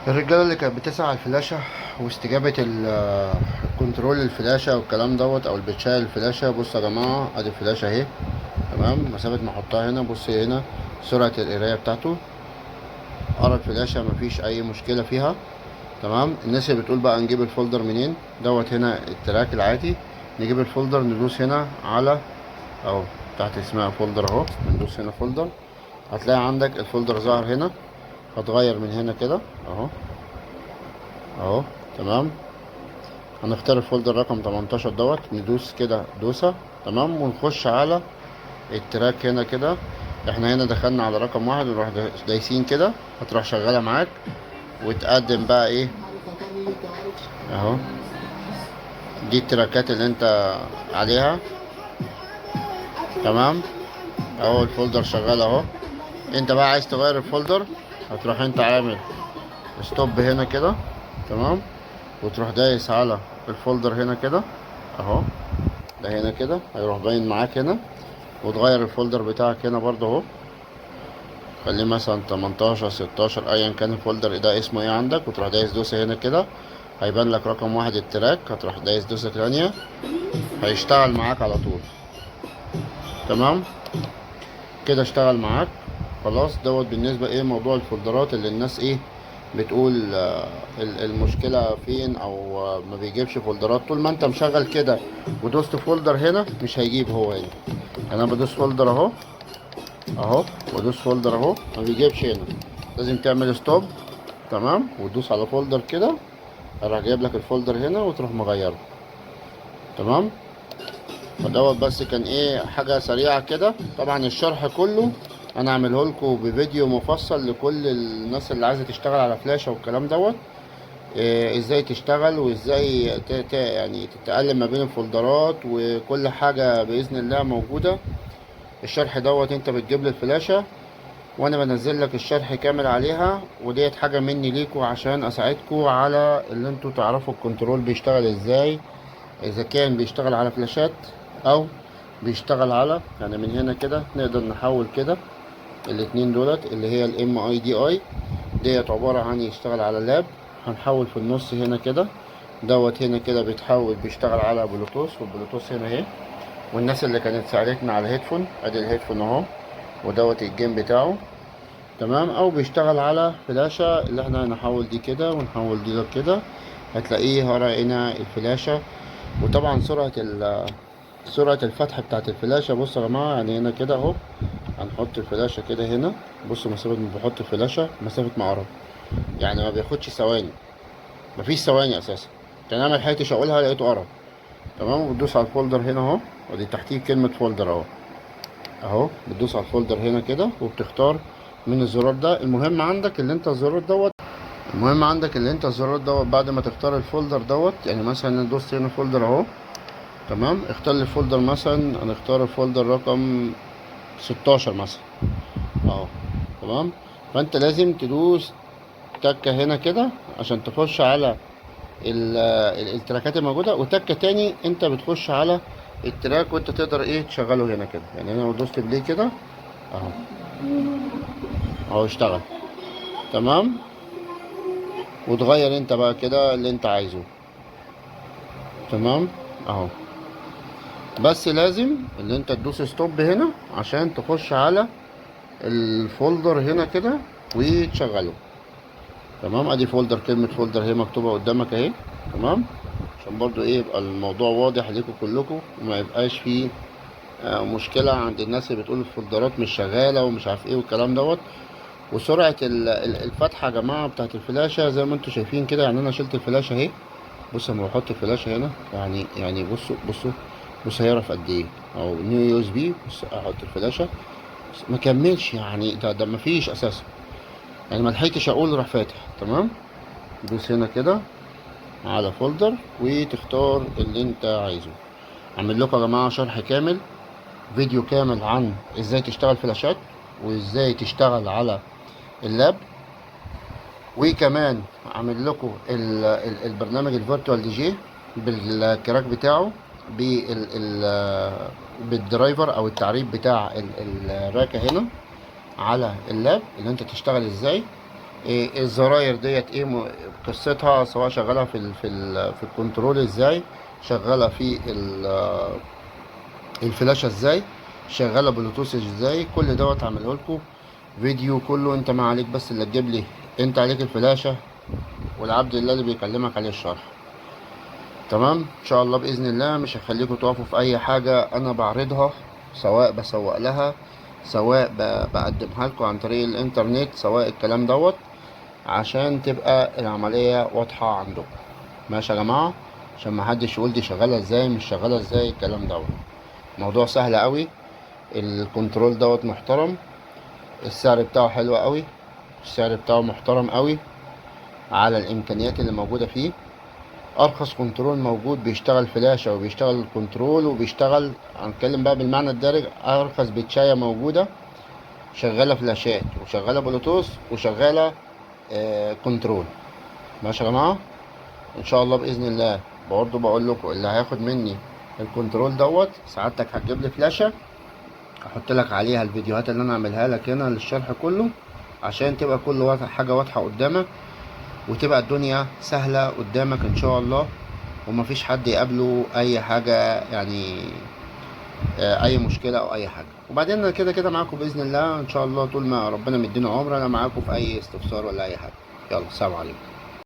الرجاله اللي كانت بتسعى على الفلاشه واستجابه الكنترول الفلاشه والكلام دوت او البتشاي الفلاشه. بصوا يا جماعه، ادي الفلاشه اهي. تمام، مسافه ما احطها هنا بص هنا سرعه القرايه بتاعته. قرا الفلاشه مفيش اي مشكله فيها. تمام. الناس اللي بتقول بقى نجيب الفولدر منين دوت، هنا التراك العادي. نجيب الفولدر ندوس هنا على اهو تحت اسمها فولدر اهو، بندوس هنا فولدر. هتلاقي عندك الفولدر ظهر هنا. هتغير من هنا كده اهو اهو. تمام. هنختار الفولدر رقم 18 دوت، ندوس كده دوسة. تمام. ونخش على التراك هنا كده. احنا هنا دخلنا على رقم واحد ونروح دايسين كده، هتروح شغالة معاك وتقدم بقى ايه اهو. دي التراكات اللي انت عليها. تمام. اهو الفولدر شغال اهو. انت بقى عايز تغير الفولدر، هتروح انت عامل ستوب هنا كده. تمام. وتروح دايس على الفولدر هنا كده اهو. ده هنا كده هيروح باين معاك هنا. وتغير الفولدر بتاعك هنا برضه اهو. خليه مثلا 18 16 ايا كان الفولدر ده اسمه ايه عندك، وتروح دايس دوسة هنا كده. هيبان لك رقم واحد التراك، هتروح دايس دوسة تانية هيشتغل معاك على طول. تمام كده اشتغل معاك خلاص. دوت بالنسبة ايه موضوع الفولدرات اللي الناس ايه بتقول المشكلة فين او ما بيجيبش فولدرات. طول ما انت مشغل كده ودوست فولدر هنا مش هيجيب هو هنا. انا بدوس فولدر اهو اهو، وادوس فولدر اهو ما بيجيبش هنا. لازم تعمل ستوب. تمام. وتدوس على فولدر كده هراح جايب لك الفولدر هنا وتروح مغيره. تمام. فدوت بس كان ايه حاجة سريعة كده. طبعا الشرح كله انا اعمله لكم بفيديو مفصل لكل الناس اللي عايزة تشتغل على فلاشة والكلام دوت. إيه ازاي تشتغل وازاي يعني تتأقلم ما بين الفولدرات وكل حاجة بإذن الله موجودة. الشرح دوت انت بتجيب لي الفلاشة وانا بنزل لك الشرح كامل عليها، وديت حاجة مني ليكوا عشان اساعدكوا على اللي انتوا تعرفوا الكنترول بيشتغل ازاي. اذا كان بيشتغل على فلاشات او بيشتغل على يعني من هنا كده نقدر نحول كده الاتنين دولت اللي هي الام اي دي اي ديت عبارة عن يشتغل على لاب. هنحول في النص هنا كده دوت هنا كده بيتحول بيشتغل على بلوتوث، والبلوتوث هنا اهي. والناس اللي كانت ساعدتنا على الهيدفون ادي الهيدفون اهو، ودوت الجيم بتاعه. تمام. او بيشتغل على فلاشة اللي احنا هنحول دي كده ونحول دي كده. هتلاقيه هنا الفلاشة. وطبعا سرعة الفتح بتاعت الفلاشة. بصوا يا جماعة يعني هنا كده اهو. هنحط الفلاشة كده هنا. بصوا مسافة ما بحط الفلاشة مسافة ما اقرب، يعني ما بياخدش ثواني. مفيش ثواني اساسا. كان انا ملحقتش اقولها لقيته قرب. تمام. وبتدوس على الفولدر هنا اهو، ودي تحتيه كلمة فولدر اهو اهو. بتدوس على الفولدر هنا كده وبتختار من الزرار ده. المهم عندك اللي انت الزرار دوت بعد ما تختار الفولدر دوت. يعني مثلا ندوس هنا فولدر اهو. تمام. اختار لي الفولدر مثلا هنختار الفولدر رقم 16 مثلا اهو. تمام. فانت لازم تدوس تكة هنا كده عشان تخش على التراكات الموجودة، وتكة تاني انت بتخش على التراك وانت تقدر ايه تشغله هنا كده. يعني انا لو دوست بليه كده اهو اهو اشتغل. تمام. وتغير انت بقى كده اللي انت عايزه. تمام اهو. بس لازم اللي انت تدوس ستوب هنا عشان تخش على الفولدر هنا كده وتشغله. تمام. ادي فولدر، كلمة فولدر اهي مكتوبة قدامك اهي. تمام. عشان برضو ايه يبقى الموضوع واضح ليكم كلكم وما يبقاش فيه مشكلة عند الناس اللي بتقول الفولدرات مش شغالة ومش عارف ايه والكلام دوت. وسرعة الفتحة يا جماعة بتاعت الفلاشة زي ما انتوا شايفين كده. يعني انا شلت الفلاشة اهي. بص لما بحط الفلاشة هنا يعني بص هيعرف قد ايه. او نيو يو اس بي. بص احط الفلاشة ما كملش يعني ده مفيش اساسا. يعني ما لحقتش اقول راح فاتح. تمام. دوس هنا كده على فولدر وتختار اللي انت عايزه. اعمل لكم يا جماعه شرح كامل، فيديو كامل عن ازاي تشتغل فلاشات وازاي تشتغل على اللاب. وكمان اعمل لكم البرنامج الفيرتوال دي جي بالكراك بتاعه بالدرايفر او التعريف بتاع الراكه هنا على اللاب اللي انت تشتغل ازاي. إيه الزراير ديت ايه قصتها، سواء شغالة في الكنترول ازاي، شغالة في الفلاشة ازاي، شغالة بلوتوث ازاي، كل دوت عامله لكم فيديو كله. انت ما عليك بس اللي تجيب لي، انت عليك الفلاشة والعبد الله اللي بيكلمك عليه الشرح. تمام ان شاء الله باذن الله. مش هخليكم تقفوا في اي حاجة انا بعرضها، سواء بسوق لها، سواء بقدمها لكم عن طريق الانترنت، سواء الكلام دوت، عشان تبقى العملية واضحة عندكم. ماشي يا جماعة، عشان محدش يقول دي شغالة ازاي مش شغالة ازاي، الكلام دوت موضوع سهل قوي. الكنترول دوت محترم، السعر بتاعه حلو قوي، السعر بتاعه محترم قوي على الامكانيات اللي موجودة فيه. ارخص كنترول موجود بيشتغل فلاشة وبيشتغل كنترول وبيشتغل، هنتكلم بقى بالمعنى الدارج، ارخص بتشاية موجودة شغالة فلاشات وشغالة بلوتوث وشغالة كنترول. ماشي يا جماعة، ان شاء الله باذن الله. برضه بقول لكم اللي هياخد مني الكنترول دوت، سعادتك هتجيب لي فلاشة احط لك عليها الفيديوهات اللي انا اعملها لك هنا للشرح كله، عشان تبقى كل حاجة واضحة قدامك، وتبقى الدنيا سهلة قدامك ان شاء الله، ومفيش حد يقابله اي حاجة يعني، اي مشكلة او اي حاجة. وبعدين انا كده كده معاكم باذن الله ان شاء الله، طول ما ربنا مدينا عمر انا معاكم في اي استفسار ولا اي حاجة. يلا سلام عليكم.